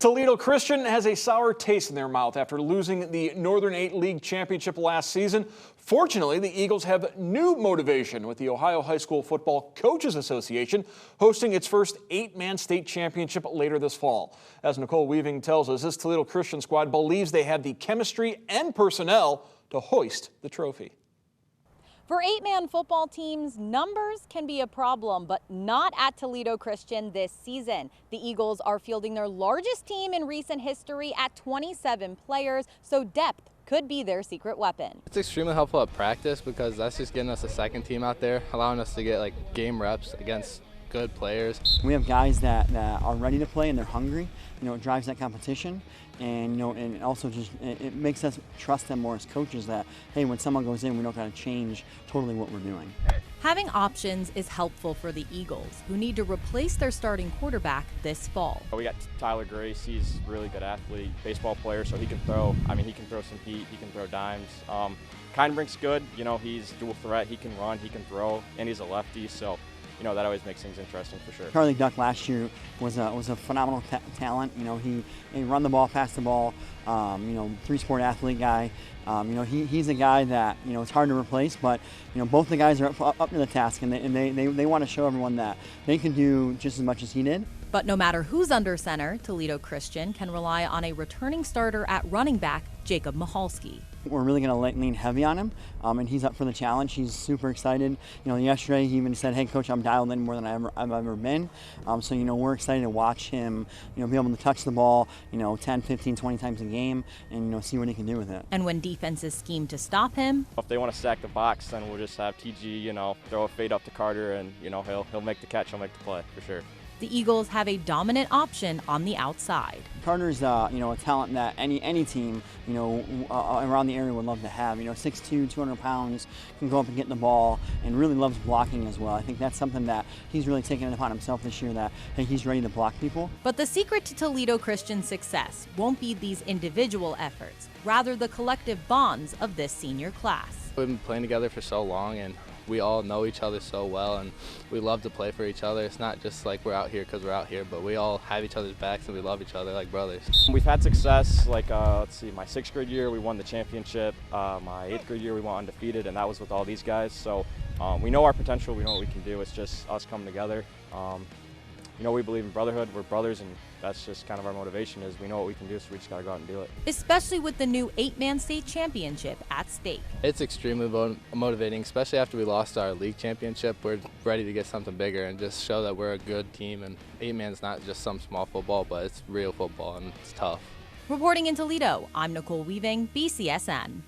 Toledo Christian has a sour taste in their mouth after losing the Northern 8 League Championship last season. Fortunately, the Eagles have new motivation with the Ohio High School Football Coaches Association hosting its first 8-man state championship later this fall. As Nicole Weaving tells us, this Toledo Christian squad believes they have the chemistry and personnel to hoist the trophy. For 8-man football teams, numbers can be a problem, but not at Toledo Christian this season. The Eagles are fielding their largest team in recent history at 27 players, so depth could be their secret weapon. It's extremely helpful at practice because that's just getting us a second team out there, allowing us to get game reps against good players. We have guys that are ready to play and they're hungry. It drives that competition, and and also just it makes us trust them more as coaches that, hey, when someone goes in, we don't got to change totally what we're doing. Having options is helpful for the Eagles, who need to replace their starting quarterback this fall. We got Tyler Grace. He's a really good athlete, baseball player, so he can throw. He can throw some heat. He can throw dimes. Kindbrink's good. He's dual threat. He can run. He can throw, and he's a lefty. So, that always makes things interesting for sure. Charlie Duck last year was a phenomenal talent. He run the ball, pass the ball. Three-sport athlete guy. He's a guy that it's hard to replace, but both the guys are up to the task, and they want to show everyone that they can do just as much as he did. But no matter who's under center, Toledo Christian can rely on a returning starter at running back, Jacob Michalski. We're really going to lean heavy on him, and he's up for the challenge. He's super excited. Yesterday he even said, "Hey, Coach, I'm dialed in more than I've ever been." So we're excited to watch him, be able to touch the ball, 10, 15, 20 times a game, and see what he can do with it. And when defenses scheme to stop him, if they want to stack the box, then we'll just have TG, throw a fade up to Carter, and he'll make the catch, he'll make the play for sure. The Eagles have a dominant option on the outside. Carter's a talent that any team around the area would love to have. 6'2", 200 pounds, can go up and get the ball, and really loves blocking as well. I think that's something that he's really taken it upon himself this year, that hey, he's ready to block people. But the secret to Toledo Christian's success won't be these individual efforts, rather the collective bonds of this senior class. We've been playing together for so long, and we all know each other so well, and we love to play for each other. It's not just like we're out here because we're out here, but we all have each other's backs and we love each other like brothers. We've had success, my 6th grade year we won the championship, my 8th grade year we went undefeated, and that was with all these guys. So we know our potential, we know what we can do. It's just us coming together. We believe in brotherhood, we're brothers, and that's just kind of our motivation is we know what we can do, so we just got to go out and do it. Especially with the new 8-man state championship at stake. It's extremely motivating, especially after we lost our league championship. We're ready to get something bigger and just show that we're a good team, and 8-man's not just some small football, but it's real football, and it's tough. Reporting in Toledo, I'm Nicole Weaving, BCSN.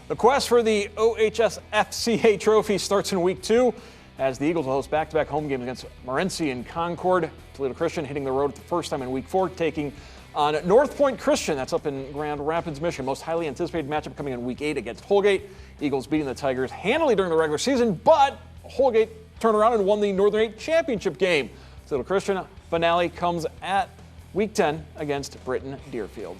The quest for the OHSFCA trophy starts in week 2. As the Eagles will host back-to-back home games against Morenci and Concord. Toledo Christian hitting the road the first time in week 4, taking on North Point Christian. That's up in Grand Rapids, Michigan. Most highly anticipated matchup coming in week 8 against Holgate. Eagles beating the Tigers handily during the regular season, but Holgate turned around and won the Northern 8 championship game. Toledo Christian finale comes at week 10 against Britton Deerfield.